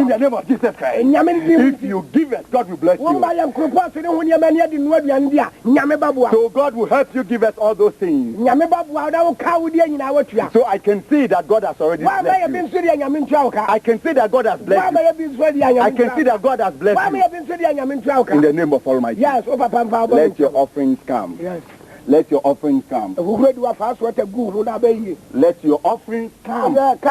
In the name of Jesus Christ. If you give it, God will bless you. So God will help you give us all those things. So I can see that God has already blessed you. I can see that God has blessed you. I can see that God has blessed you. In the name of Almighty. Yes, let your offerings come. Yes. Let your offerings come. Let your offerings come. Not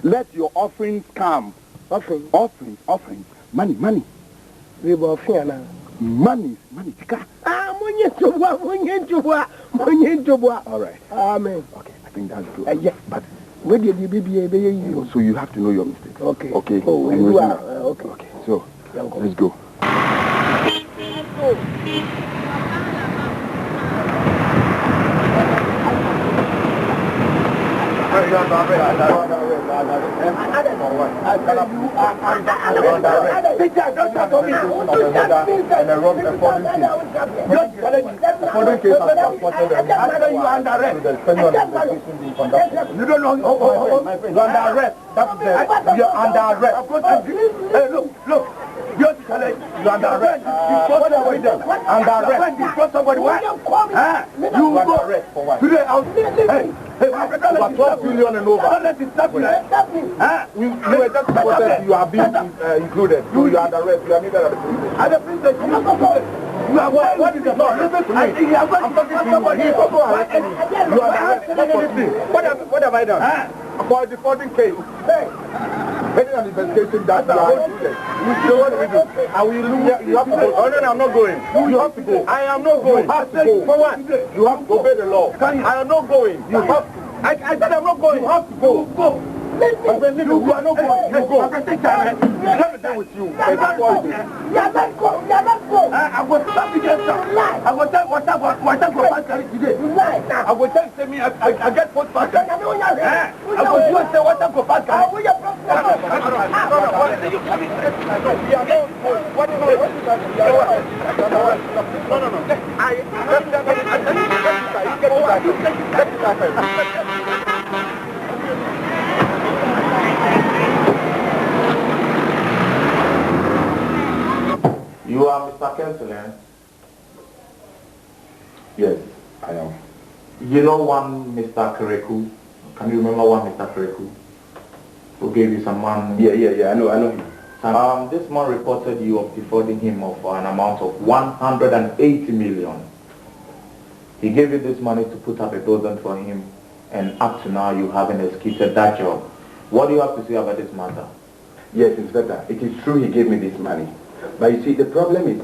Let your offerings come. Offerings. Money. Money. All right. Amen. Okay, I think that's good. Yes. But where did you be? so you have to know your mistake. Okay. Okay. Oh, you are. Okay. Okay. So let's go. Look. You're under arrest. Under arrest. You got somebody what? You go arrest for what? Today I'll hey, over 12 billion and over. Don't let it stop you. You were just supported, you are being included. So you are under arrest. You are needed at the police. At the police station. You are what is the law? Listen to me. I'm talking to you. He's also arresting me. You are arrested. What have I done? For a defaulting case. Pending an investigation that you are included. So what do we do? I will you have to go. Oh no, I'm not going. You have to go. I am not going. You have to go. For what? You have to obey the law. I am not going. You have to. I said I'm not going. You have to go. Go. You are not going. You go. Let me deal with you. You are not going. I will stop you just now. I will tell what today. I will tell me I get post back. I will just say what go back. You are Mr. Kentland? Yes, I am. You know one Mr. Kereku? Can you remember one Mr. Kereku? Who gave you some money? Yeah, I know him. This man reported you of defrauding him of an amount of 180 million. He gave you this money to put up a building for him, and up to now you haven't executed that job. What do you have to say about this matter? Yes, Inspector, it is true he gave me this money. But you see, the problem is,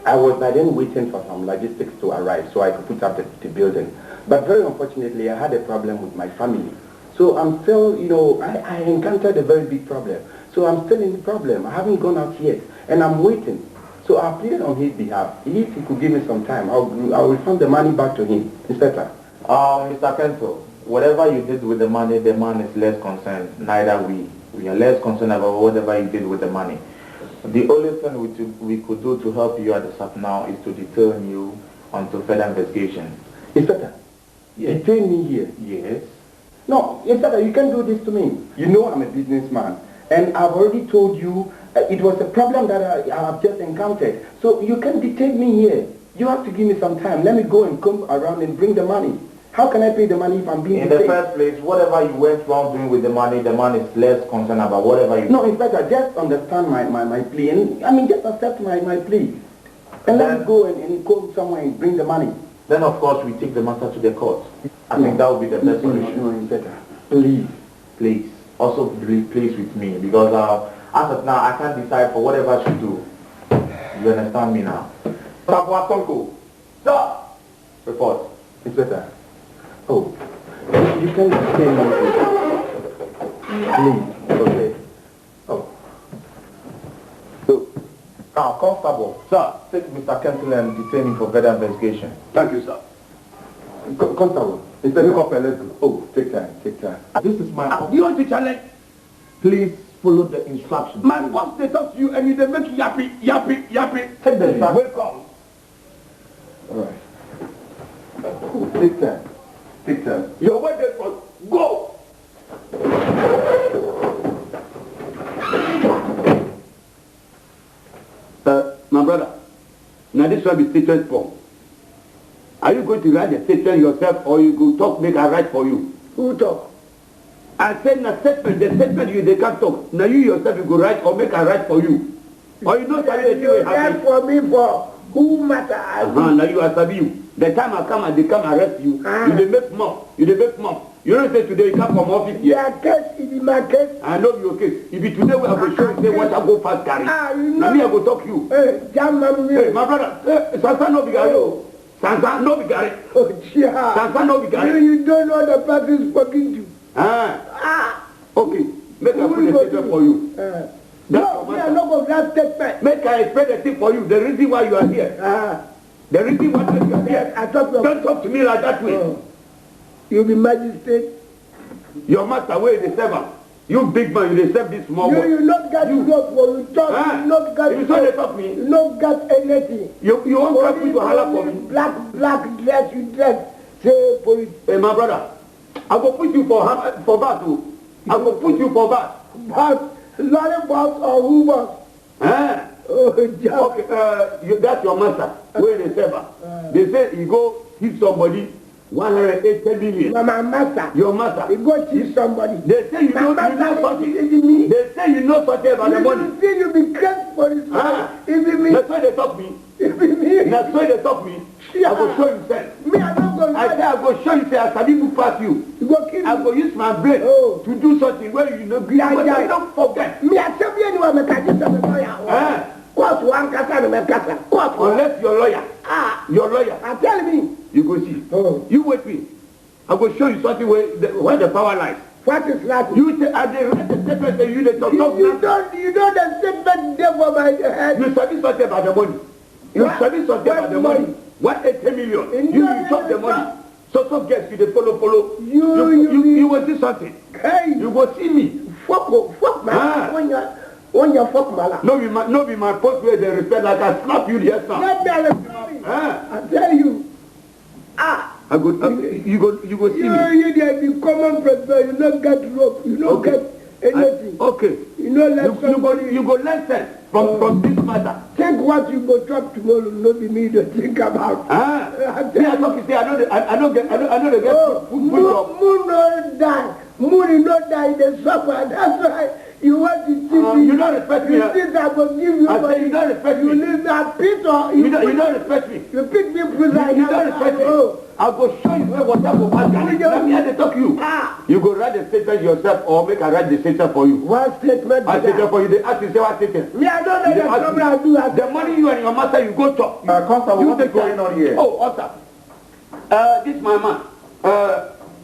I was by then waiting for some logistics to arrive so I could put up the building. But very unfortunately, I had a problem with my family. So I'm still, I encountered a very big problem. So I'm still in the problem. I haven't gone out yet, and I'm waiting. So I pleaded on his behalf. If he could give me some time, I'll refund the money back to him. Inspector. Mr. Kento, whatever you did with the man is less concerned. Neither we. We are less concerned about whatever you did with the money. The only thing we could do to help you at the SAP now is to detain you until further investigation. Inspector, yes. Detain me here? Yes. No, Inspector, you can't do this to me. You know I'm a businessman. And I've already told you it was a problem that I have just encountered. So you can't detain me here. You have to give me some time. Let me go and come around and bring the money. How can I pay the money if I'm being detained? In the first place, whatever you went wrong doing with the man is less concerned about whatever you... No, Inspector, just understand my plea. And, just accept my plea. And let me go and go somewhere and bring the money. Then, of course, we take the matter to the court. I think that would be the best solution. No, Inspector. Please. Please. Also, please with me. Because as of now, I can't decide for whatever I should do. You understand me now? Stop! Report. Inspector. Oh, you can detain me. Please, okay. Oh. So, Constable, sir, take Mr. Kentle and detain him for further investigation. Thank you, sir. Constable, Inspector, let's go. Oh, take time. This is my... Do you want to challenge? Please follow the instructions. My boss, they talk to you and they make you yappy. Take the instructions. Welcome. All right. Take time. Your word is for go. My brother, now this one be statement form. Are you going to write the statement yourself or you go talk, make a write for you? Who talk? I said the statement you they can't talk. Now you yourself you go write or make a write for you. Or you know something that you write for me for who matter? Now you are sabi you. The time I come and they come arrest you, you they make more. You they make more. You don't say today you come from office here. Your case, it is my case. I know your case. If it today we have to show you say what I go fast carry. You now me I go talk you. Hey, hey, my brother, Sansa no be gari. Sansa no be gari. Oh, yeah. Sansa no be gari. You don't know the person spoken to. Okay. Make I put the statement for you. No, we are not going to that statement. Make I explain the thing for you. The reason why you are here. The reason why you are here. Don't talk to me like that way. You be magistrate. Your master where the servant. You big man, you serve this small boy. You not got job for you talk. You not got. You saw they talk me. You not got anything. You won't come to holler for me. Black dress you dress. Say police. Hey my brother, I go put you for battle. I go put you for bat. But lorry boss or who boss? Oh, okay, that's your master. Where the server. They say you go hit somebody. 180 million. My master. Your master. You go cheat somebody. They say you know something. They say you know something about the money. You say you be crazy for this. If it me. That's why they talk me. If it me. That's why they talk me. I go show you self. Me, I don't go. I say I go show you say I sabi move past you. You go kill me. I go use my brain to do something where you know. I don't forget. Me, I tell you anyone me can just say court one kasa no me kasa. Court. Unless your lawyer. Your lawyer. I tell me. You go see. You wait me. I go show you something where the power lies. What is that? You say I dey write the statement that you dey talk. You don't the statement there for my head. You sabi something about the money. You sabi something about the money. 180 million. You chop the money. So guess you dey follow. You will see something. Hey. You go see me. Fuck man. When you fuck mala. No be my post where they respect like I slap you the son. I tell you. You go see me. You there be common person. You don't get rope. You don't get anything. Okay. You know let somebody. You go learn sense from this matter. Think what you go drop tomorrow. Not be me to think about. Me I talk you say I don't get food. Moon no die. Moon no die. They suffer. That's why. You want to teach me. You don't respect me. You think I will give you money. I say you don't respect me. You need that pit or you don't respect me. You pick me prison. You don't respect me. I go show you where water go pass. Let me have to talk you. You go write the statement yourself or make I write the statement for you. What statement? I statement for you. They ask you say what statement. Me I don't know the problem I do. The money you and your master you go chop. Constable, what is going on here? Oh, officer. This my man.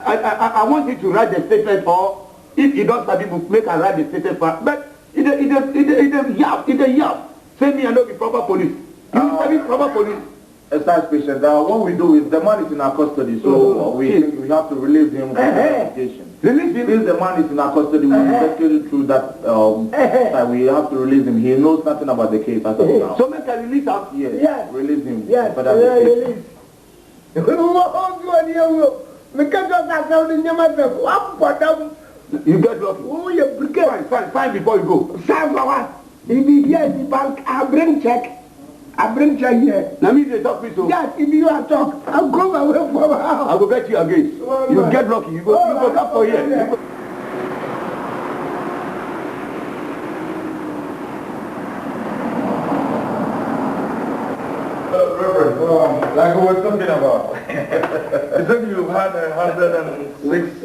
I want you to write the statement or if you don't sabi book, make a write the statement for. But it a yap. Say me I know be proper police. You sabi proper police. Exercise patient. What we do is the man is in our custody, so we think we have to relieve him from the investigation. Release him? Since the man is in our custody, we investigated through that time. We have to release him. He knows nothing about the case as of now. So make a release him? Yes. Release him. Yes. Release. You get lucky. Oh, you brigade. Fine before you go. Sign for what? If you hear the bank, I bring check. I bring check here. Now me they talk me so. Yes, if you are talk, I'll come away from my house. I will get you again. You get lucky. You go up for here. Reverend, like we were talking about, you said you've had 106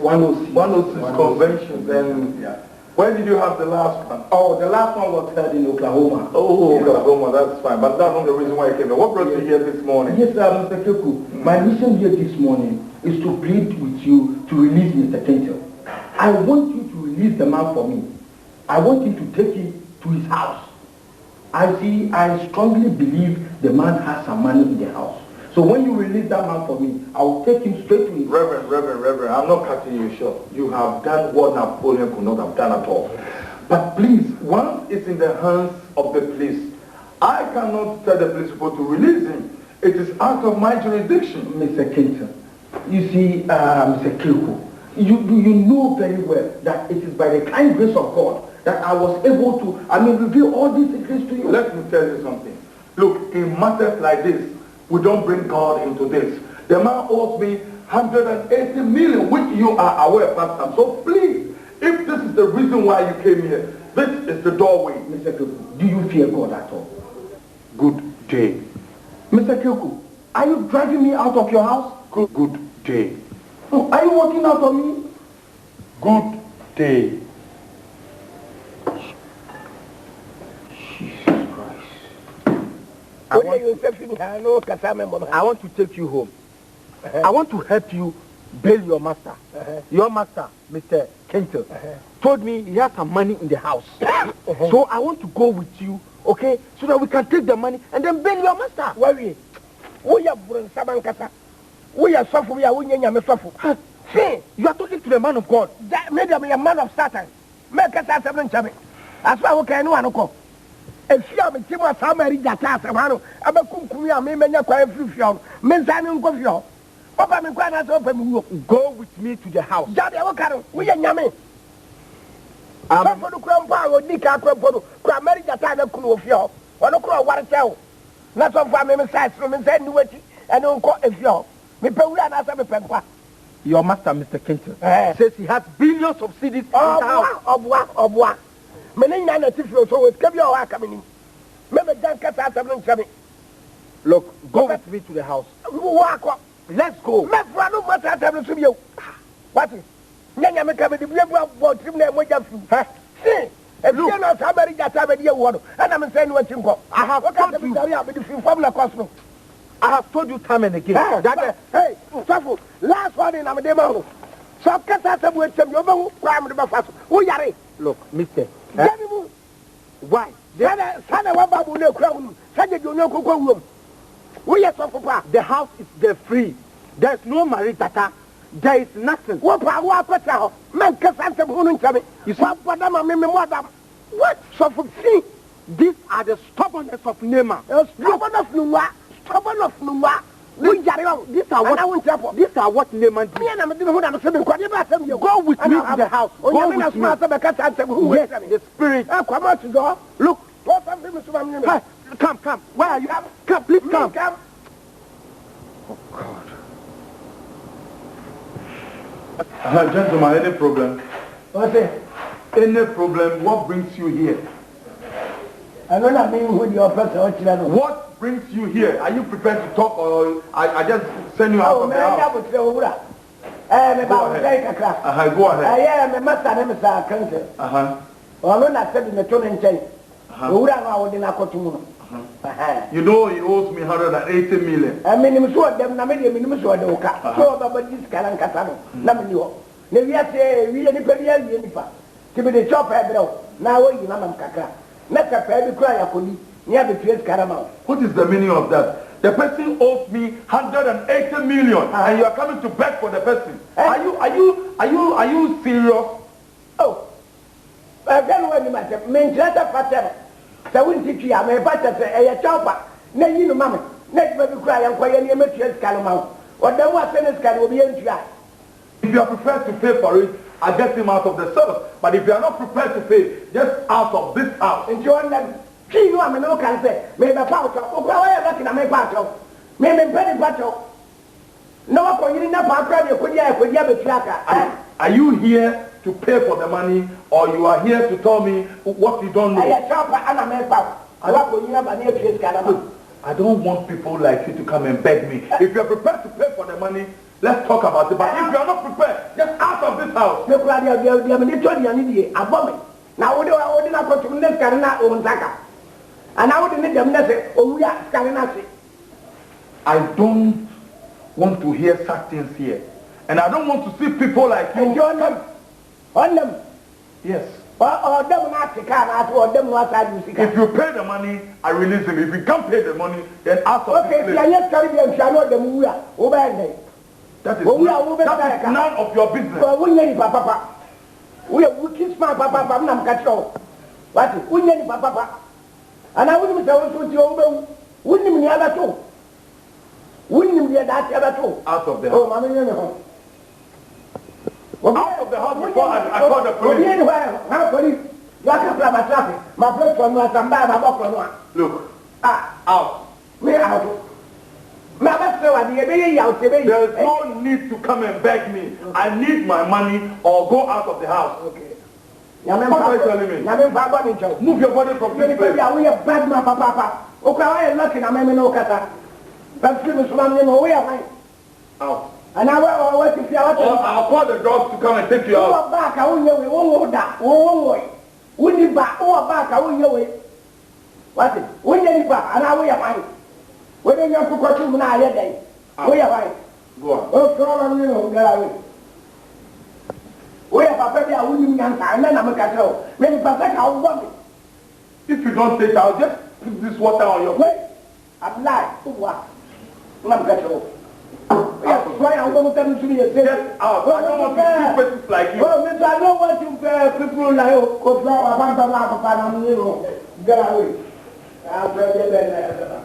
conventions, and when did you have the last one? Oh, the last one was held in Oklahoma. Oh, Oklahoma, that's fine, but that's not the reason why you came here. What brought you here this morning? Yes, Mr. Keku, my mission here this morning is to plead with you to release Mr. Kentel. I want you to release the man for me. I want you to take him to his house. I strongly believe the man has some money in the house. So when you release that man for me, I will take him straight to his house. Reverend, I'm not cutting you short. You have done what Napoleon could not have done at all. But please, once it's in the hands of the police, I cannot tell the police people to release him. It is out of my jurisdiction. Mr. Kenton, you see, Mr. Keku, You know very well that it is by the kind grace of God that I was able to, reveal all these secrets to you. Let me tell you something. Look, in matters like this, we don't bring God into this. The man owes me 180 million, which you are aware, Pastor. So please, if this is the reason why you came here, this is the doorway. Mr. Kyoku, do you fear God at all? Good day. Mr. Kyoku, are you driving me out of your house? Good day. Oh, are you walking out on me? Good day. Jesus Christ. I want to take you home. I want to help you bail your master. Your master, Mr. Kentel, told me he has some money in the house. So I want to go with you, okay, so that we can take the money and then bail your master. We are suffering, see, you are talking to the man of God. That made him a man of Satan. Make us as a as well, okay, no one call. If you have a team of somebody that has a man, I'm a kumkuya, me, men, quite free field, men, signing coffee. Papa, me, quite open. Go with me to the house. We are yummy. I'm for the crown power, Nick, I come for the marriage that I don't know of you. Or no crow, what I tell. Not of family size from inside the witch, and don't call if you. Me, pay and ask a pen. Your master, Mr. Kenton, says he has billions of CDs in the house. Of what? Many native so it can be our coming in. Maybe don't cut out of Look, go with me to the house. Let's go. What is? Nyanya me come the brave about him name what you see. If you not somebody that have a year one, and I'm saying what you go. I have told you. I have told you time and again. Hey, Safu, last one in our demo. So Kasa with some you crime the fast. Who are look, mister. Why? The other son of Babu no crown, such a you know room. We are so the house is there free. There's no maritata. There is nothing. What power? Man, Kasa who tell me. You saw what? So for see, these are the stubbornness of Nema. Stubborn of Numa. Stubborn of Numa. These are what Naaman did. Go with me to the house. Go with me. Yes, the spirit. Come out to go. Look. Come. Where are you? Come, please come. Oh, God. Gentlemen, any problem? What's it? Any problem? What brings you here? I don't know who the officer. What brings you here? Are you prepared to talk, or I just send you out of the house? Go ahead. Go ahead. I am a master name is our country. Well, I'm not saying the tone and chain. You know he owes me 180 million. I mean, I'm sure them, I mean, I'm sure they'll cut. So about this Calancatano. Namio. Maybe I say, we are the Pedian to be the chop ebro. Now, you know, Kaka. Let a baby cry a police near the Fiat Caramel. What is the meaning of that? The person owes me 180 million, and you are coming to beg for the person. Are you serious? Oh, then when you matter, Manchester Patel. So we teach you, I'm a butter, a chopper. No, you know, mamma. Next baby cry and quiet near Fiat Caramel. What then was Senator can will be in try. If you are prepared to pay for it, I get him out of the service. But if you are not prepared to pay, just out of this house. And you want them, she know I'm no can say, maybe a pouch of, oh, I am looking at my battle. Maybe penny battle. No one can enough background, you could have a tracker. Are you here to pay for the money, or you are here to tell me what you don't know? I don't want people like you to come and beg me. If you are prepared to pay for the money, let's talk about it. But if you are not prepared, just out of this house. Now, what do I not go to next Carina or Zaka? And I would need them say, oh, we are Scarinasi. I don't want to hear such things here. And I don't want to see people like you. On them. Yes. Or them not to come out, or them what I do. If you pay the money, I release him. If you can't pay the money, then out of this place. Okay, yes, Caribbean shall know them we are. Over that is none of your business. Well, we need Papa. We are wicked smart Papa, I'm not catching. What? We need Papa. And I wouldn't tell us what you over. Wouldn't you ever too? Wouldn't you that ever too? Out of there. Oh, Mamma. Out of the house before I call the police. Look, out. There's no need to come and beg me. I need my money or go out of the house. Okay. What are you telling me? Move your body from this place. We are bad man, papa. Okay, I am lucky. I'm no kata. But we are Out. and I will if you are. I'll call the dogs to come and take you out. Back, I will know. We need back. Back, I will know. What is? We need back, and I will find. Whether you have to go to Muna day. We are fine. Go on. Oh, come on, you know, get away. We have a baby, I wouldn't answer, and then I'm a cattle. When you pass, I'll want it. If you don't take it, I'll just put this water on your face. I'm lying. What? I'm cattle. Yes, why I'm going to tell you to me. Get out. I don't want to see faces like you. Well, Mr. I don't want to people like you. Because now I want to laugh about you. Get away. I'll tell you that.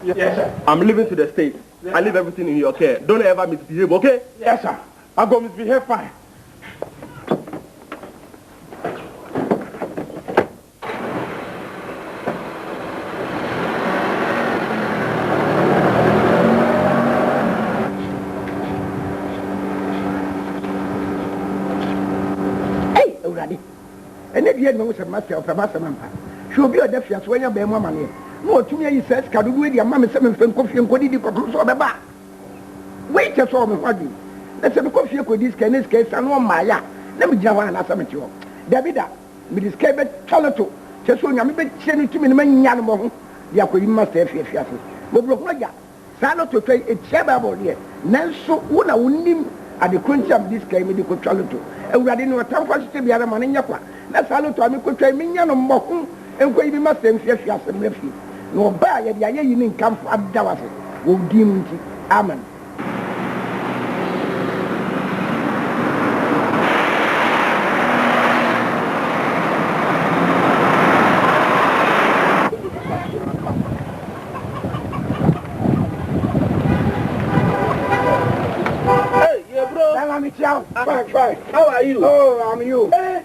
Yes, sir. I'm leaving to the States. Yes, I leave everything in your care. Don't ever misbehave, okay? Yes, sir. I'll go misbehave fine. Hey, already. And if you had no master of a master member, she'll be a defiance when you're being money. No, to me, he says, can you do your mamma 7 coffee and coffee for the bar? Wait a saw me, what do you? Let's have a coffee with this case and one Maya. Let me jump on a cemetery. Davida, with this cabin, Chalato, just when I'm a bit chenny to me, many animal, the Aqua must have fear. But Brokaga, Sano to trade a chabable here. Nanso, una winning at the crunch of this came in the Chalato. And we are in a town for to be a man in Yapa. That's how to could trade me and Mokum and we must have fear and refuge. No buy a yin come for Abdawasi, will deem Amen. Fine. How are you? Oh, I'm you. Hey,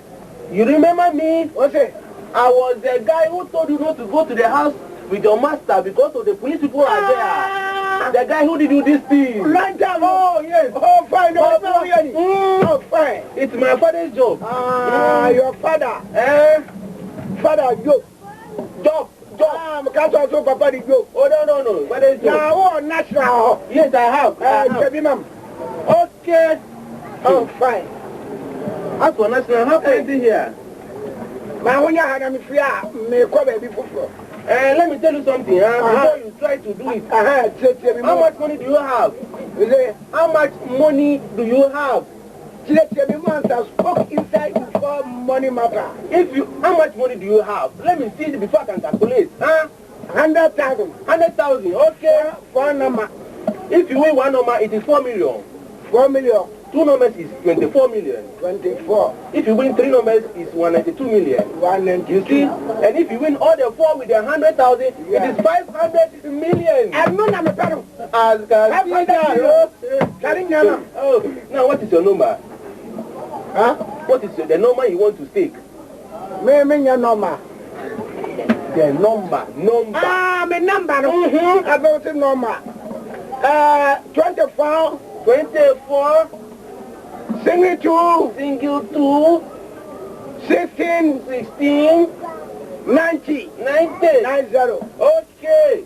you remember me? What's it? I was the guy who told you not to go to the house with your master because of the police people are there. The guy who did you this thing. Right down. Oh, yes. Oh, fine. Oh, fine. It's my father's job. Your father. Father, job. I'm can't also papa the job. Oh, no. Father's job. Now, national. Yes, I have. Ma'am. Okay. Oh, fine. As for national, how can I see here? Let me tell you something, before you try to do it. How much money do you have? How much money do you have? Spoke inside before money matter. How much money do you have? Let me see it before I can calculate. 100,000. 100,000, okay. One number. If you win one number, it is 4 million. 4 million. Two numbers is 24 million. 24. If you win three numbers, it's 192 million. 192. You see? And if you win all the four with the 100,000, it is 500 million. I'm not a pedal. As can see now. Oh, now what is your number? Huh? What is the number you want to stake? Me your number. The number. My number. I got the number. 24. 24. Single 2. 16. 90. 90. Okay.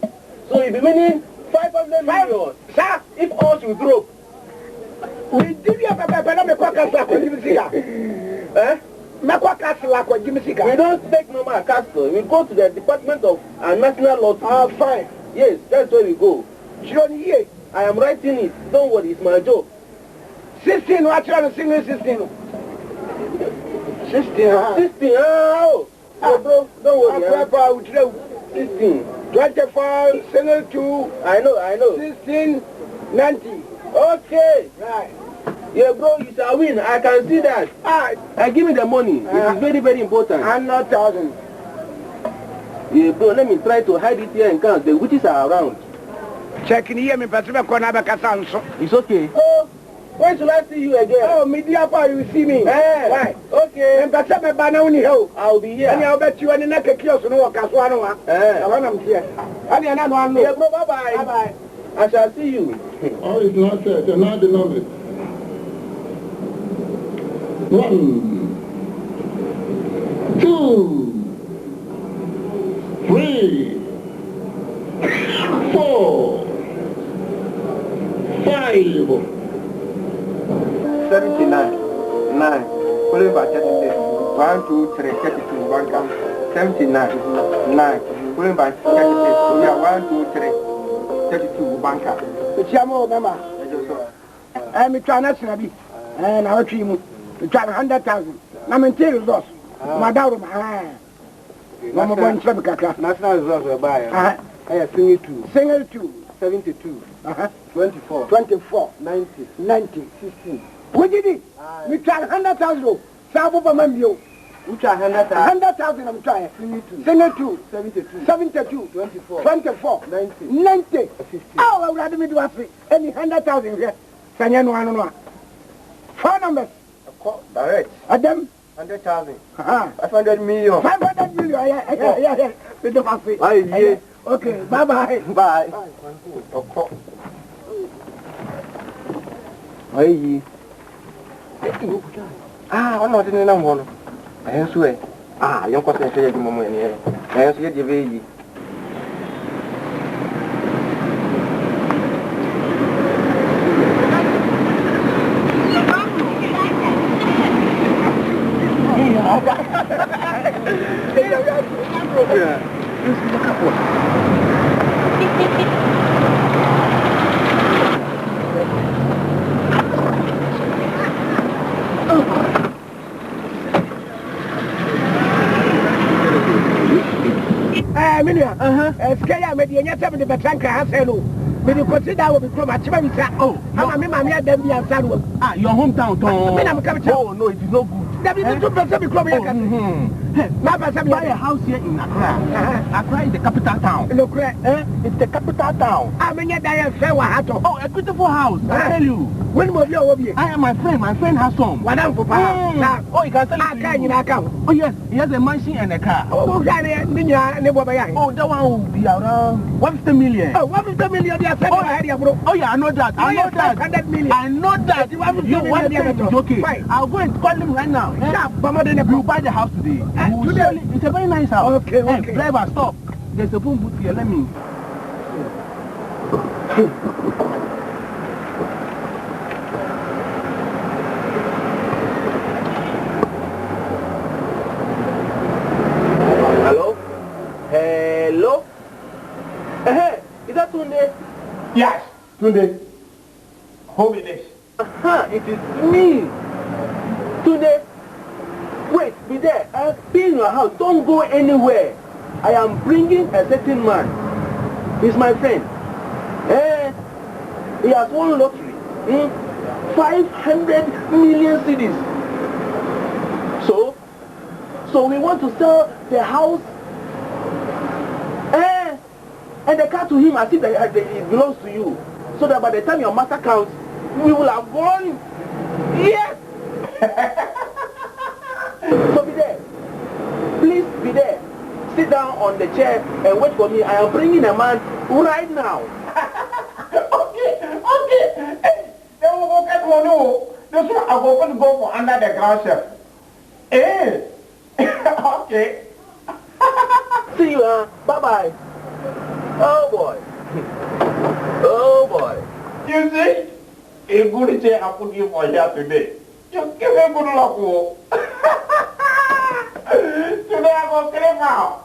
So you'll be winning 500 million. Sir, if all should drop. We did you have a We don't take normal castle. We go to the Department of National Law. Fine. Yes, that's where we go. I am writing it. Don't worry, it's my job. 16, what's your single 16? 16, oh, bro, don't worry. 16. 24, single 2. I know. 16, 90. Okay. Right. Yeah, bro, you shall win. I can see that. Give me the money. It is very, very important. 100,000. Yeah, bro, let me try to hide it here and count. The witches are around. Checking here, me Pacific Corner. It's okay. Oh, when should I see you again? Oh, media power, you see me. Right. Okay. And Pacific Banana, I'll be here. And I'll bet you any neck kiosk no Caswana. I'm here. And another one. Yeah, bro, bye-bye. Bye-bye. I shall see you. Oh, it's not set. They're not the number. 1, 2, 3, 4, 5. 79. 9. Pulling by 36. 1, 2, 3, 32. 1 count. 79. 9. Pulling by 36. Yeah, 1, 2, 3. 32. 1 count. It's your mama. I'm trying to be. And I'll treat you. You try 100,000. I'm in tears, boss. My daughter, Mama Bon Shabaka. National results were by. Single 2. Single 2. 72. 24. 24. 90. 90. 16. What did it? We try 100,000. Sabo Mamio. You try 100,000. 100,000 I'm trying. Single 2. 72. 72. 24. 24. 90. 90. 50. Oh, I would rather me do any 100,000 here. Sanyan 1. 4 numbers. Direct. Adam. 100,000. 500 million. 500 million. Yeah. We don't have it. Okay. Bye-bye. Bye. Hey. I'm not in the one. I swear. You're concentrating the moment here. I see the baby. Scare me, the Betranka has hello. When you consider what we come at Chimamisa, Mamma, then be outside. Your hometown, Tom. I'm coming. Oh, no, it is no good. That is 2% become buy a house here in Accra. Accra is the capital town. Look, it's the capital town. I mean, I fair hat. Oh, a beautiful house. I tell you. When was your hobby? I am my friend. My friend has some. What I'm for? Oh, you can sell it to you. Oh, yes. He has a mansion and a car. Oh, that one will be around 150 million. Oh, 150 million. Oh, yeah, I know that. I know that. 100 million. I know that. You want to okay. I'll go and call him right now. You buy the house today. It's a very nice house. Okay. Driver, stop. There's a boom booth here. Let me. Tunde, hold me this. It is me. Today, wait, be there. I'll be in your house. Don't go anywhere. I am bringing a certain man. He's my friend. He has won lottery. 500 million cedis. So we want to sell the house and the car to him as if it belongs to you. So that by the time your master counts, we will have won. Yes! So be there. Please be there. Sit down on the chair and wait for me. I am bringing a man right now. Okay. Hey, they will go get one. This one I'm going to go for under the ground chef. Hey. Okay. See you, bye-bye. Oh boy. Oh boy. You see? A good chair I put you for here today. Just give me good luck. Today I go clean out.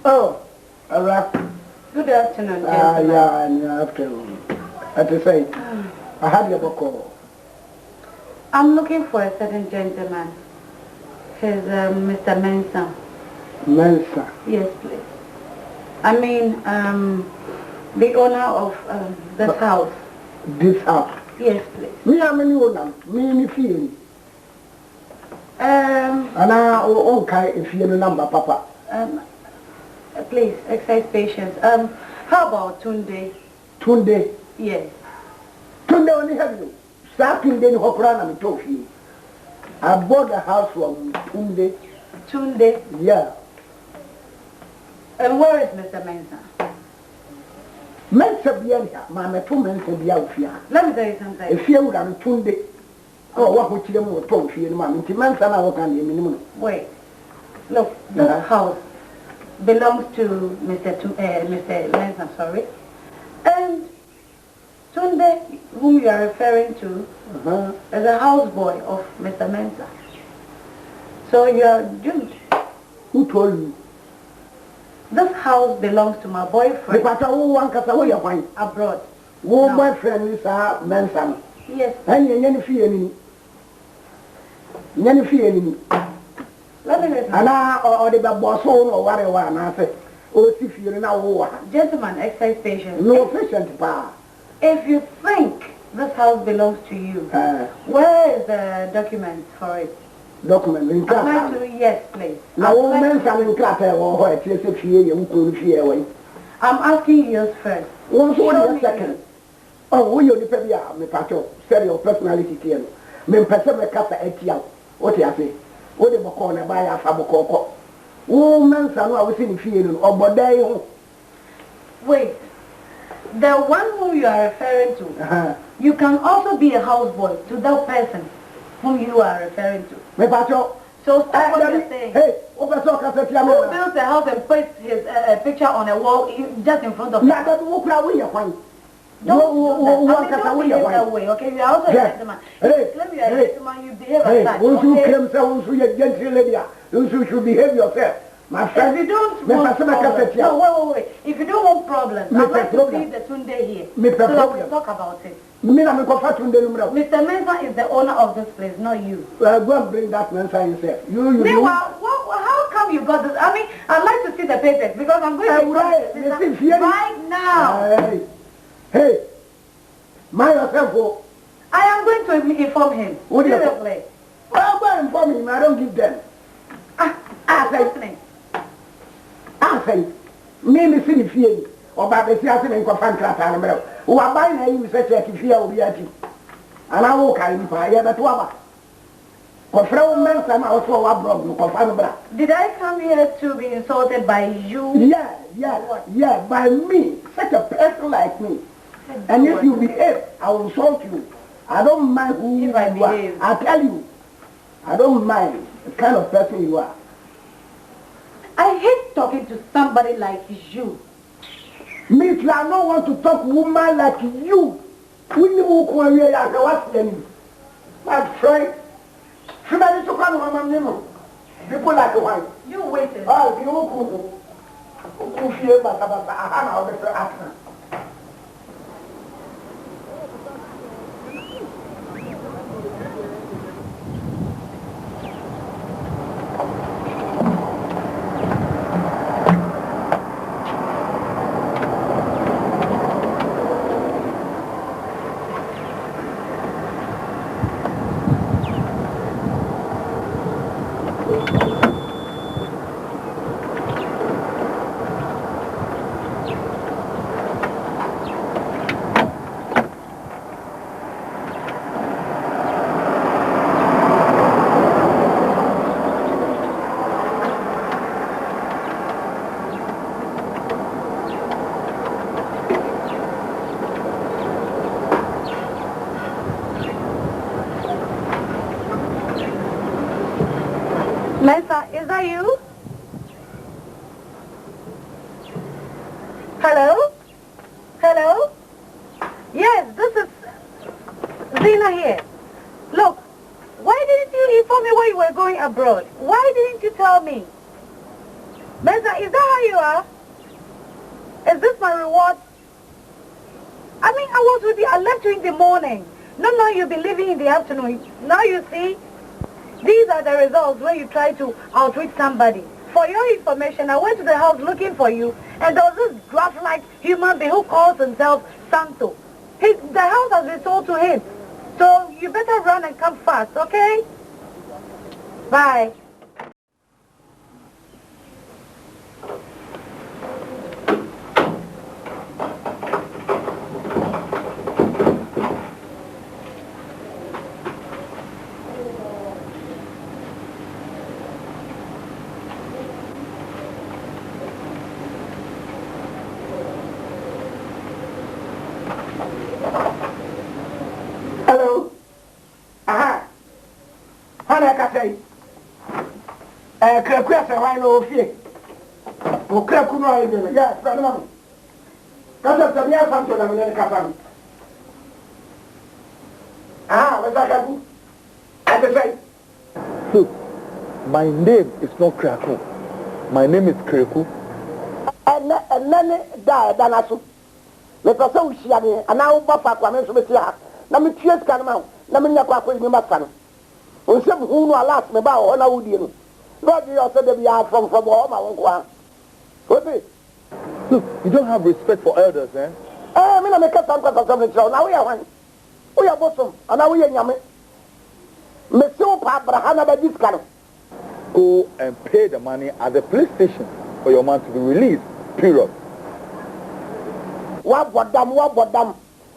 Oh, alright. Good afternoon, gentlemen. Yeah, in the afternoon. At the same, I had your call. I'm looking for a certain gentleman. He's Mr. Mensah. Mensah? Yes, please. I mean, the owner of this house. This house? Yes, please. Me, how many owner? Me feel. And I okay if you number, Papa. Please, exercise patience. How about Tunde? Tunde? Yes. Tunde only have you. Starting then Hokrana and Tofi. I bought a house from Tunde. Tunde? Yeah. And where is Mr. Mensah? Mensah Bianca, Mamma, 2 Mensah Bianca. Let me tell you something. If you would have Tunde. Oh, what would you more talk to you, Mamma? Mensah, I work on the minimum. Wait. Look, this house belongs to Mr. Mensah, sorry. And Tunde, whom you are referring to, is a houseboy of Mr. Mensah. So you are doomed. Who told you? This house belongs to my boyfriend abroad. Who boyfriend is Mensah? Yes. And you fear any. Let me listen. And or the boss or whatever, and I say, oh, if you're now, gentlemen, exercise patience. no patient power. If you think this house belongs to you, where is the document for it? Document in class. Yes, please. Now, Mensah in class or what? Yes, if you could fear away. I'm asking yours first. One second. Oh, we only pay me patrol. Study your personality here. Me person me kasa etiam. What you say? What the boko na buy a faboko. Oh, Mensah no I was in fear no obodai. Wait. The one whom you are referring to, you can also be a houseboy to that person whom you are referring to. Me patrol. So stop what you're saying. Hey, over so kasa etiam. Who built a house and put his picture on a wall just in front of you? Yeah, that who crowd we are fine. Don't behave that way, okay? You are also a gentleman. Let me be a gentleman, you behave as such, okay? You claim so you a gentle lady. You should behave yourself. My friend, if you don't want problems, no, wait. If you don't want problems, I'd like to see the Tunde here. So that we talk about it. Mr. Mensah is the owner of this place, not you. Well, go and bring that Mensah himself. Meanwhile, how come you got this? I mean, I'd like to see the papers because I'm going to right now. Hey, mind yourself. I am going to inform him. What do you Seriously. Well, go and inform him. I don't give them. What's happening? I say, me see the fear. Or by the theatre and confront Clapper. Who are buying a you such a fear will be at you. And I will carry fire that one. Confront men, some also abroad, no confront. Did I come here to be insulted by you? Yeah, by me, such a person like me. And if you behave, I will insult you. I don't mind who you are. I tell you, I don't mind the kind of person you are. I hate talking to somebody like you. Me, I don't want to talk woman like you. My friend, somebody to come home, you know. People like one. You waited. Oh, you feel but I Mensa, is that you? Hello? Hello? Yes, this is Zina here. Look, why didn't you inform me why you were going abroad? Why didn't you tell me? Mensa, is that how you are? Is this my reward? I mean, I was with you. I left you in the morning. No, you'll be leaving in the afternoon. Now you see, these are the results when you try to outwit somebody. For your information, I went to the house looking for you, and there was this gruff-like human being who calls himself Santo. The house has been sold to him. So you better run and come fast, okay? Bye. Hello. Hana ka say. Kraku asa why no fie. O kraku no ayi be. Yeah, friend mama. Kasa tabia santo na mene ka fam. What's that kraku? I say. Look, my name is not Kraku. My name is Kreku. And then Danasu. Let us say she and now Papa Kwamen Subetia. Na me tue ska na ma na me nya kwa kwa ni maka no onsem hu no alas me ba o na wodie no God you said they are from o ma won kwa okay. Look, you don't have respect for elders, eh? Me na me ka san kwa some tro na we ya wan we ya bosom ana we ya nyame me se o pa abraham na ba diska no. Go and pay the money at the police station for your man to be released, period. Wa bodam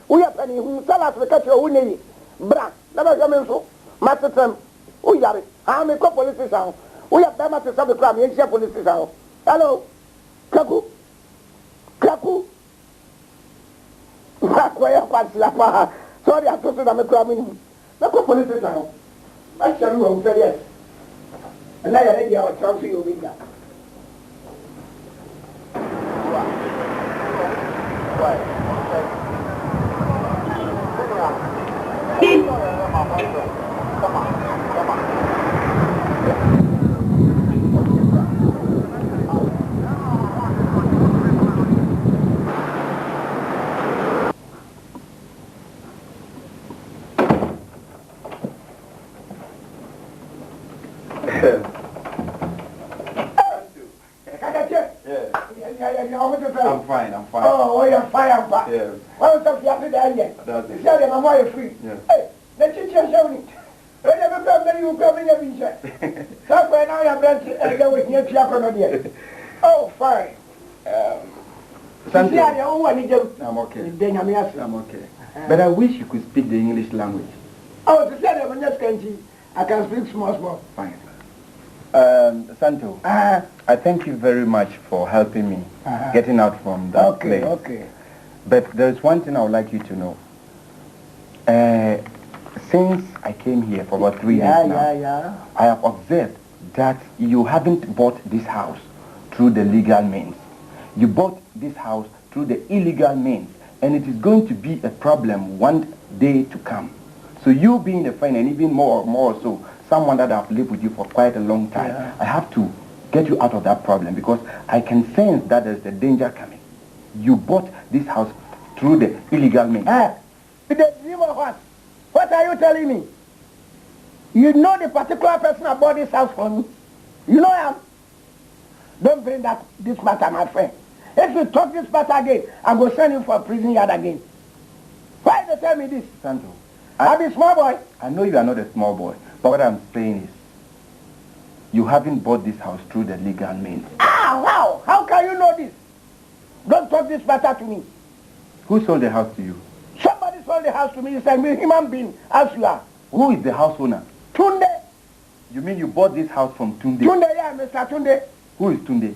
we are penny who tell us to catch your winning. Bra, never come in so. Master Tim, we are it. How many police station? We have them at the sub crime, and police station. Hello, Kaku. Sorry, I told you that I'm a crime. The police station. I shall you say yes. And I already have a chance to you with that. I'm fine. Oh, you're fine. Yes. Well, something after that, yes. That's it. Tell them I'm more free. Yes. Hey, showing it. When you come there, you come in every shot. That's why now you're branching and go with your Chiacono. Oh, fine. Something. I'm okay. I'm okay. But I wish you could speak the English language. Oh, to say that when you're I can speak small. Fine. Santo, I thank you very much for helping me getting out from that place. Okay. But there's one thing I would like you to know. Since I came here for about 3 days now, I have observed that you haven't bought this house through the legal means. You bought this house through the illegal means, and it is going to be a problem one day to come. So you being a friend, and even more so, someone that I've lived with you for quite a long time, I have to get you out of that problem because I can sense that there's a danger coming. You bought this house through the illegal means. What are you telling me? You know the particular person that bought this house for me? You know him? Don't bring this matter, my friend. If you talk this matter again, I'm going to send you for a prison yard again. Why did you tell me this? Santo, I'm a small boy. I know you are not a small boy, but what I'm saying is, you haven't bought this house through the legal means. Wow! How can you know this? Don't talk this matter to me. Who sold the house to you? Somebody sold the house to me. It's a human being, as you are. Who is the house owner? Tunde. You mean you bought this house from Tunde? Tunde, yeah, Mr. Tunde. Who is Tunde?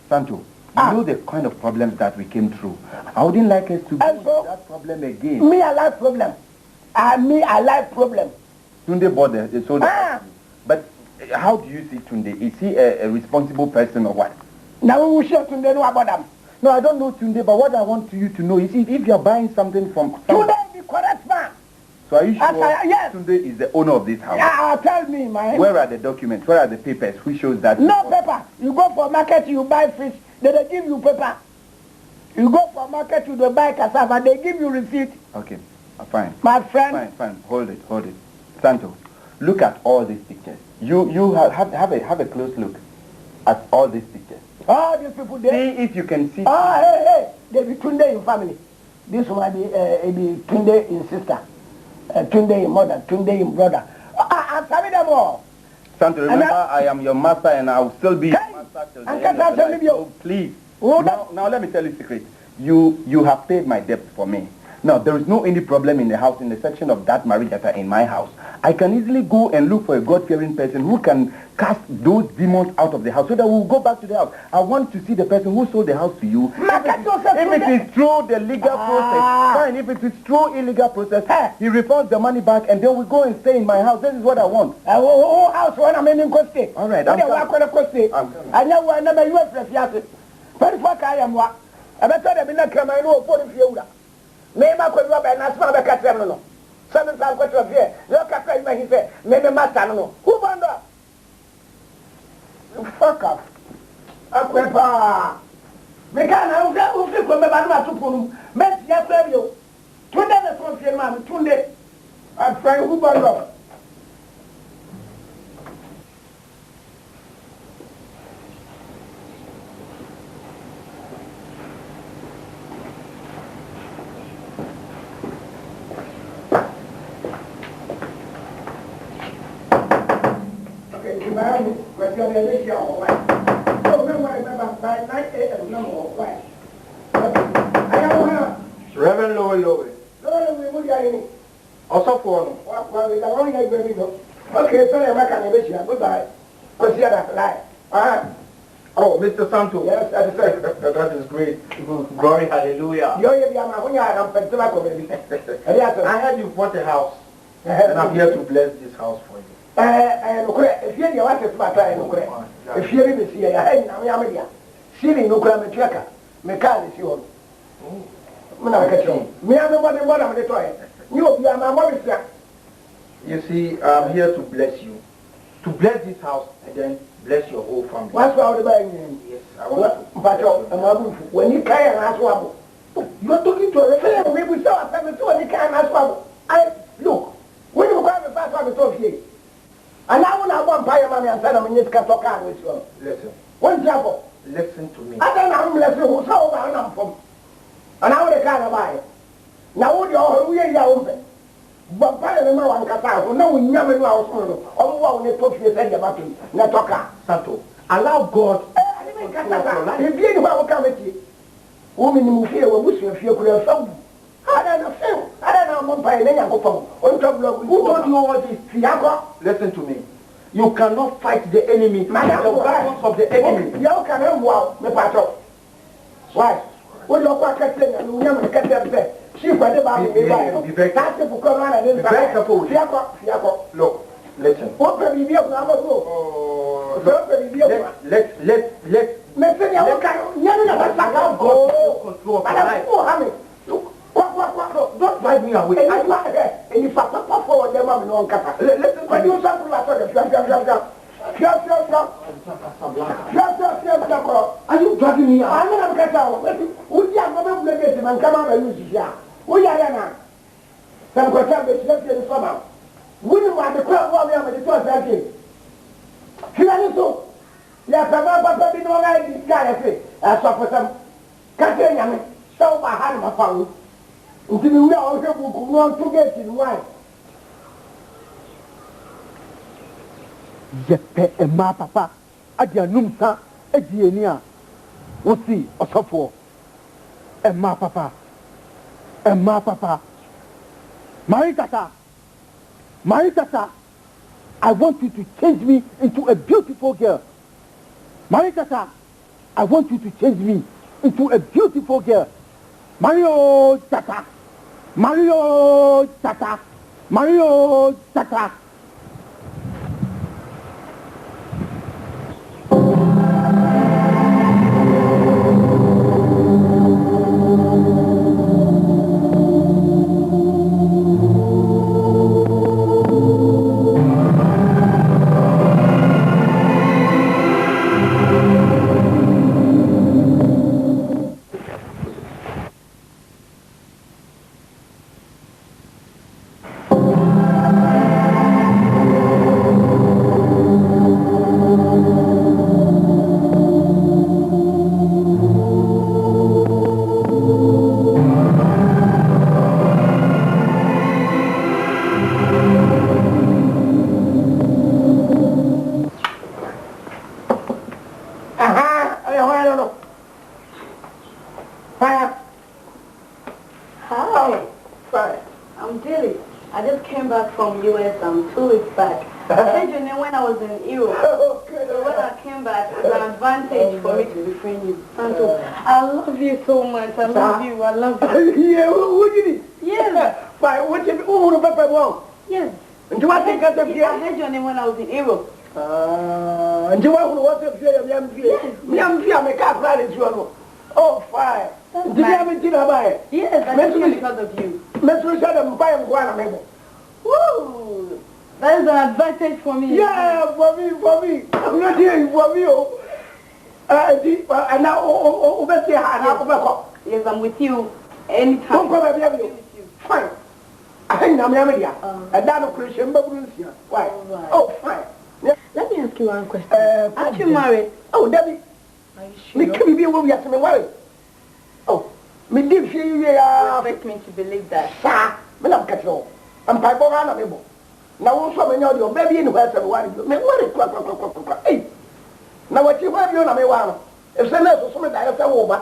Santo, you know the kind of problems that we came through. I wouldn't like us to go through that problem again. Me, I like problem. I like problem. Tunde bought the sold the house. But how do you see Tunde? Is he a responsible person or what? Now we will share Tunde know about them. No, I don't know Tunde, but what I want you to know is if you are buying something from... Tunde is the correct man. So are you sure yes. Tunde is the owner of this house? Yeah, tell me, man. Where are the documents? Where are the papers? Who shows that? No paper. You go for market, you buy fish, they give you paper. You go for market, you buy cassava, they give you receipt. Okay, fine. My friend. Fine. Hold it. Santo, look at all these pictures. You have a close look at all these pictures. All these people there. See if you can see. Hey. They be Tunde in family. This one be Tunde in sister. Tunde in mother, Tunde in brother. I'm telling them all. Santo, remember, I am your master and I will still be your master till the end of life. So please. Now let me tell you a secret. You have paid my debt for me. Now, there is no any problem in the house, in the section of that marriage letter in my house. I can easily go and look for a God-fearing person who can cast those demons out of the house so that we'll go back to the house. I want to see the person who sold the house to you. If it is through the legal process, fine. If it is through illegal process, he refunds the money back and then we go and stay in my house. This is what I want. House when I'm in Coste. All right, I'm coming. I know I never you have refused. Very fuck I am what. I better have been a come I know for the future. Maybe I could rub and ask my back no. Sometimes I've got to appear. Look at him, he said, maybe master no. Who found up? You fuck up. Aquepa. Because I will feel from the Banama to Pum. Best yes, you. 2 days from your man, 2 days. I'm trying who found up. Reverend Lowe. Also for okay, sorry, I'm goodbye. Oh, Mr. Santo. Yes, that is great. Glory, hallelujah. I heard you bought a house, and I'm here to bless this house for you. If you want to try if you really see a head now, Yamadia, Silly no crime and tracker, Mechanic, you. Me, I'm the one of the toy. You are my mother. You see, I'm here to bless you. To bless this house and then bless your whole family. What's all the buying? Yes, I want to. But when you can't ask what you are talking to a referee, we saw a family too, and you can't ask what I look. When you grab a pass on the top here. And I want to have one mommy and said, I'm in this car with you. Listen. One job. Listen to me. I don't know, listen, who's over and I'm from. And I would kind of buy it. Now, what you're here, open. But by the man, Qatar, no one never knew our son. All one they talk you said about him. Natoka, Sato. Allow God. If you know come with you, women who fear will wish you if you could have found. I don't know. I don't know. By any other phone. Who told you all this? Fiaco? Listen to me. You cannot fight the enemy. The weapons of the enemy. You cannot wow, me pato. Why? What you are catching and you never get them. She went about me. That's the book of and then Fiaco. Look, listen. What can be of number go? Let's Messing your car. Don't drive me away. And if I pop forward, the mom no one. Listen, when you start to are you dragging me out? I'm not going to out. We are going to get him and come out and use here. We are now. Some contact the shelter in summer. We don't want the crowd while we are the first day. Here so. Yes, I'm not going to know this guy. I saw for some. Can't you me? So my hand my phone. Until we are also going to get in wine. Yepe ema papa adi anum sa edi eni a wosi osofo ema papa Maritata I want you to change me into a beautiful girl. Maritata I want you to change me into a beautiful girl. Mario Tata from US 2 weeks back. I heard your name when I was in Europe. So when I came back, it's an advantage for me to befriend you. Santo, I love you so much. I love you. Yeah, what did you? Yes. But what did you Yes. And you I heard your name when I was in Europe. And you want to fear Oh, fine. Did you have a dinner by it? Yes, I did because of you. Let's reach out and buy one. Woo! That is an advantage for me. Yeah, for me. I'm not here for me. And now, yes, I'm with you anytime. Don't come with you. Fine. I think I'm here. And that's Christian. Why? Oh, fine. Let me ask you one question. Aren't you married? Oh, Debbie. Are you sure? Me can't be able to me worry. Oh, me did you expect me to believe that? Sir, me not catch you. I'm by Borana Mebo. Now also me know your baby in the West and worry. Me worry. Hey. Now what you have you na me want. If say na so me die say over.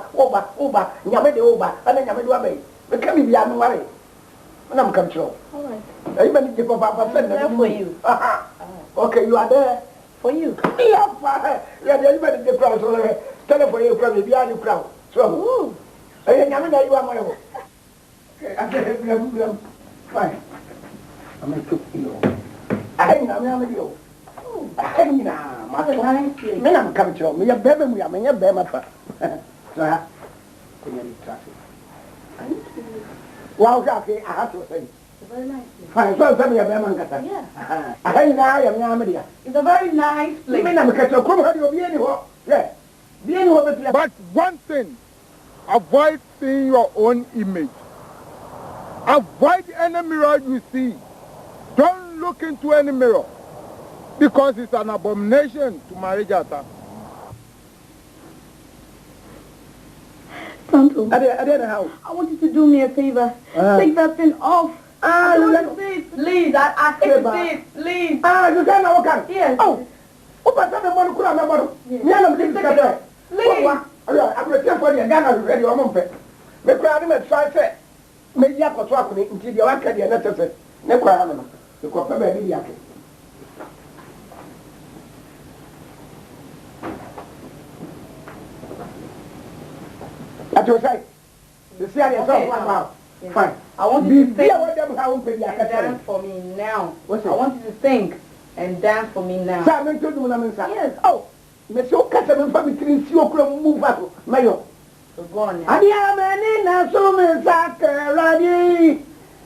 Nyame de over. And nyame do am. Me can be am worry. Me am come true. All right. Even if you papa send them for you. Okay, you are there. For you. Yeah, fine. Yeah, everybody the crowd so tell for you crowd be on the crowd. So, hey, nyame da you am worry. Okay, I get fine. I'm going to cook you. I ain't you. I ain't now. I'm coming to me. You're baby, me. I'm in your baby. So, wow, okay, I have to say. Very nice. Fine, so tell me about Mankata. Yeah. I ain't now, I'm Yamadia. It's a very nice place. I'm catch a come here, be anywhere. Yeah. Be anywhere. But one thing, avoid seeing your own image. Avoid any mirror you see. Don't look into any mirror, because it's an abomination to marriage. Santo, Uncle. I didn't how. I want you to do me a favor. Take that thing off. You let me please. I ask you please. Please. You can now can. Yes. Oh. But I'm going to remember. Yeah, I'm going to get please. I'm going to for the Ghana ready on Mumpe. The crowd may try to make Yako talk until you are carrying a letter. No crowd. The copper baby Yaki. At your side. The CIA is all fine. I want you to sing and dance for me now. What's it? I want you to sing and dance for me now. Yes. Oh, Monsieur Catamon family, see your crown move up, Mayo. So go on now. Adiamanina Sumin Saka, Radi.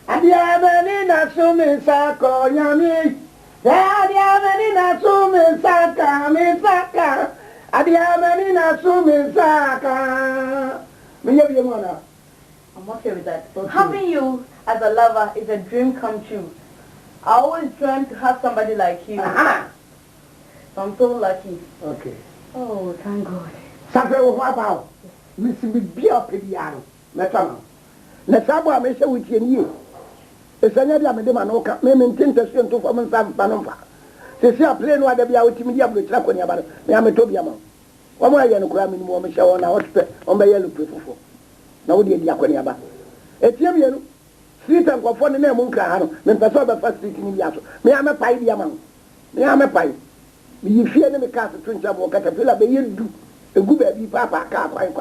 Adiamanina Sumin Saka, Yami. Adiamanina Sumin Saka, Misaka. Adiamanina Sumin Saka. I'm okay with that. Having you as a lover is a dream come true. I always dreamt to have somebody like you. So I'm so lucky. Okay. Oh, thank God. Something what about? Miss Bia Pidiano. Metano. Let's have a measure with you. It's another Madamanoka, maintain the strength of women's Panova. They say a plain why they be out to me, which I can about Yamatobiamo. One more young cramming more Michelle on our on my yellow proof. Now, dear Yaquaniaba. Etienne, sweet and conform the name Munkano, then Passover first speaking in Yaso. May I am a pie, Yaman. May I am a pie. You fear the castle twin jabber caterpillar, may you do a good baby papa car quite.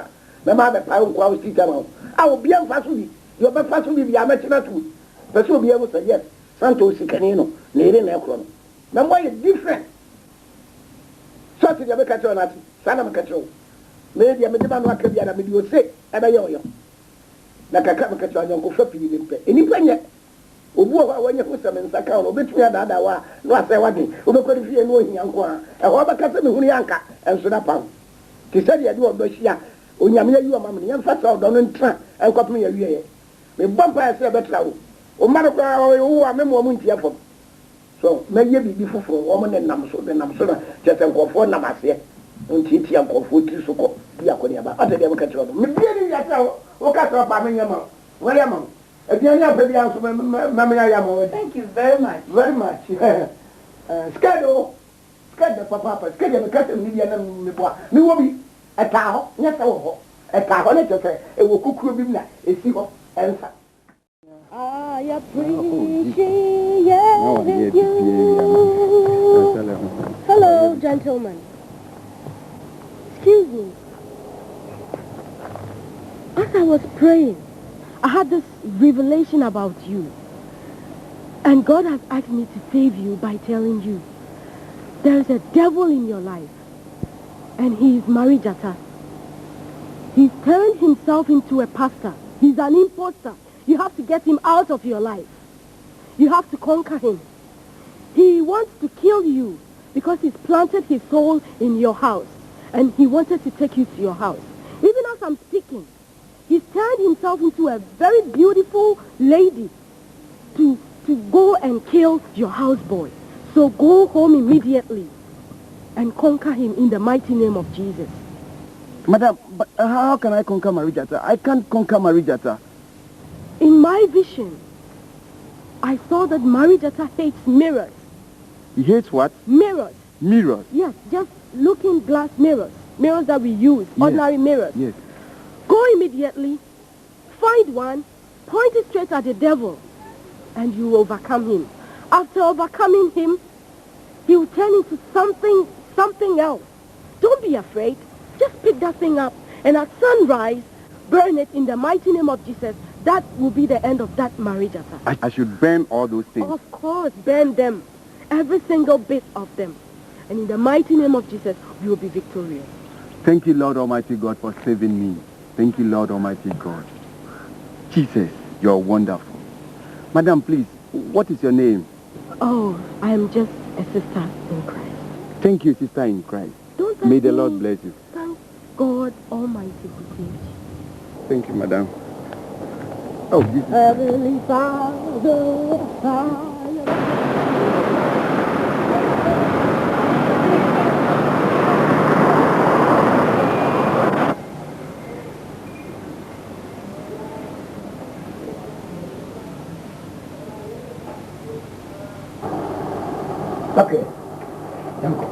My mother pie will sit down. I will be a fasuli. Your papa will be a matchina too. But so be able to say yes. Santo Sicanino, near Necron. Now, why is different? Such a Yabacatronati, Sanam Catro. Maybe a Madame Wakabiana, maybe you say, Abayo. Like a Kamakacho, Uncle Fappy, any plan yet. When you put some in Sakao, between the other one, no, say what thing, who could be knowing Uncle, and Robert Castle Hunianka, and Sunapam. He said, you are Bosia, Unyamia, you are Mammy, and Fat out on and try and copy me a year. The bumpire said better. O Marco, who are Memo Muntia. So, maybe before for woman and Namso, the Namsona, just a go for Namasia. Until I'm confused to go. Diaconia, other than Catron. Maybe that's how, look at our Pamela. William, thank you very much. Very much. Schedule the papa, schedule the custom media and me will be a cow, yes, a cow, let us say, it will cook you in that, a single answer. I appreciate you. Hello, gentlemen. Excuse me. As I was praying, I had this revelation about you. And God has asked me to save you by telling you there's a devil in your life. And he is Marijata. He's turned himself into a pastor. He's an imposter. You have to get him out of your life. You have to conquer him. He wants to kill you because he's planted his soul in your house. And he wanted to take you to your house. Even as I'm speaking, he's turned himself into a very beautiful lady to go and kill your houseboy. So go home immediately and conquer him in the mighty name of Jesus. Madam, but how can I conquer Marijata? I can't conquer Marijata. In my vision, I saw that Marijata hates mirrors. He hates what? Mirrors. Mirrors? Yes, just looking glass mirrors. Mirrors that we use, ordinary mirrors. Yes. Go immediately, find one, point it straight at the devil, and you will overcome him. After overcoming him, he will turn into something else. Don't be afraid. Just pick that thing up, and at sunrise, burn it in the mighty name of Jesus. That will be the end of that Marijata. I should burn all those things. Of course, burn them. Every single bit of them. And in the mighty name of Jesus, we will be victorious. Thank you, Lord Almighty God, for saving me. Thank you, Lord Almighty God. Jesus, you're wonderful. Madam, please, what is your name? Oh, I am just a sister in Christ. Thank you, sister in Christ. Don't May the Lord bless you. Thank God Almighty who saved you. Thank you, madam. Oh, this is... Heavenly Father, Okay. Yanko.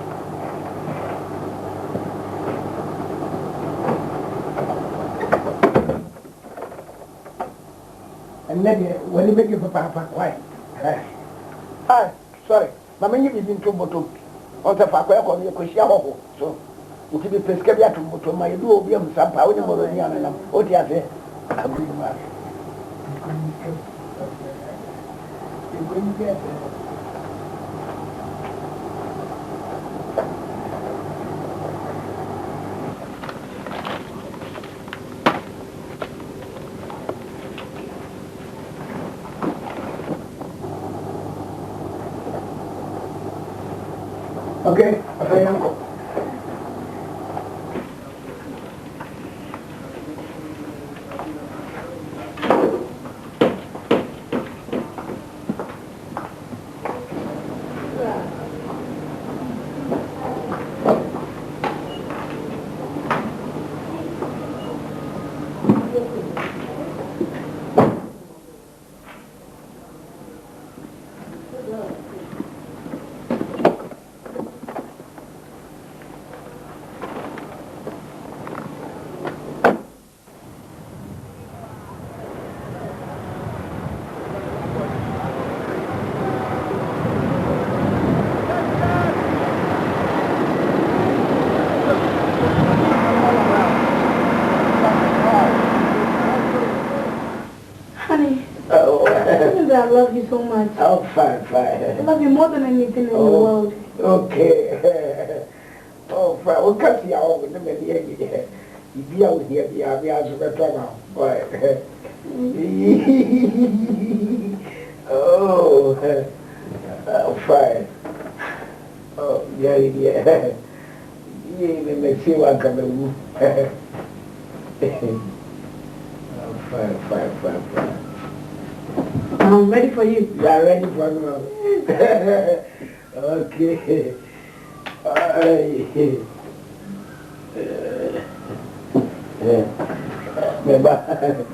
And then when you make your papa quiet. Hi, sorry. Mamma, you didn't do motor. On the Papa, you could share. So, if you be prescribed to motor, my do will be some power in Moronian and what you have there. I'm going to you're going to get okay, okay, uncle. I love you so much. Oh, fine. I love you more than anything in the world. Okay. Oh, fine. We'll catch you all with the many eggs. You be out here, be out here, boy. Oh, fine. Oh, yeah. You even make see one coming. Oh, fine. I'm ready for you. You are ready for me. Okay. Bye-bye.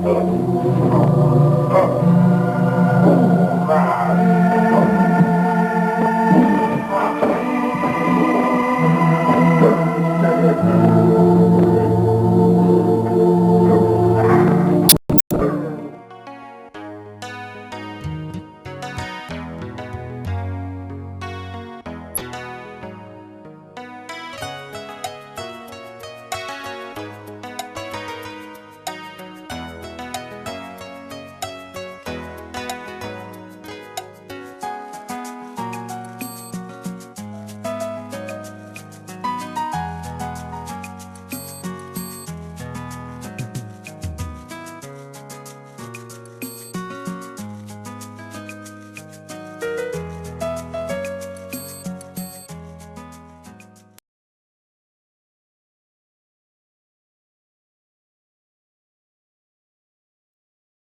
Oh,